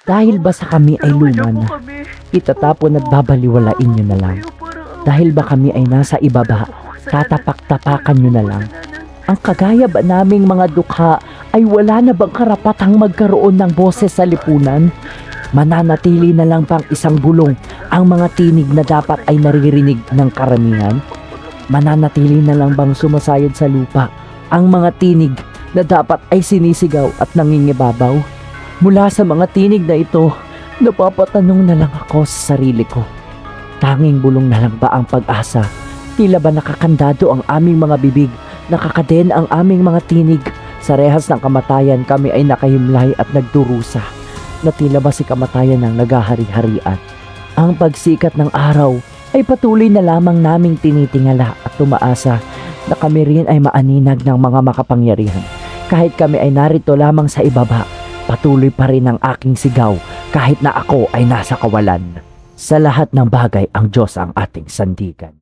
Dahil ba sa kami ay luma na, itatapon at babaliwalain nyo na lang. Dahil ba kami ay nasa ibaba, tatapak-tapakan nyo na lang. Ang kagaya ba naming mga dukha ay wala na bang karapatang magkaroon ng boses sa lipunan? Mananatili na lang pang isang bulong ang mga tinig na dapat ay naririnig ng karamihan? Mananatili na lang bang sumasayod sa lupa ang mga tinig na dapat ay sinisigaw at nangingibabaw? Mula sa mga tinig na ito, napapatanong na lang ako sa sarili ko. Tanging bulong na lang ba ang pag-asa? Tila ba nakakandado ang aming mga bibig? Nakakaden ang aming mga tinig? Sa rehas ng kamatayan kami ay nakahimlay at nagdurusa. Na tila ba si kamatayan ang naghahari-harian? Ang pagsikat ng araw ay patuloy na lamang naming tinitingala at tumaasa na kami rin ay maaninag ng mga makapangyarihan. Kahit kami ay narito lamang sa ibaba, patuloy pa rin ang aking sigaw kahit na ako ay nasa kawalan. Sa lahat ng bagay ang Diyos ang ating sandigan.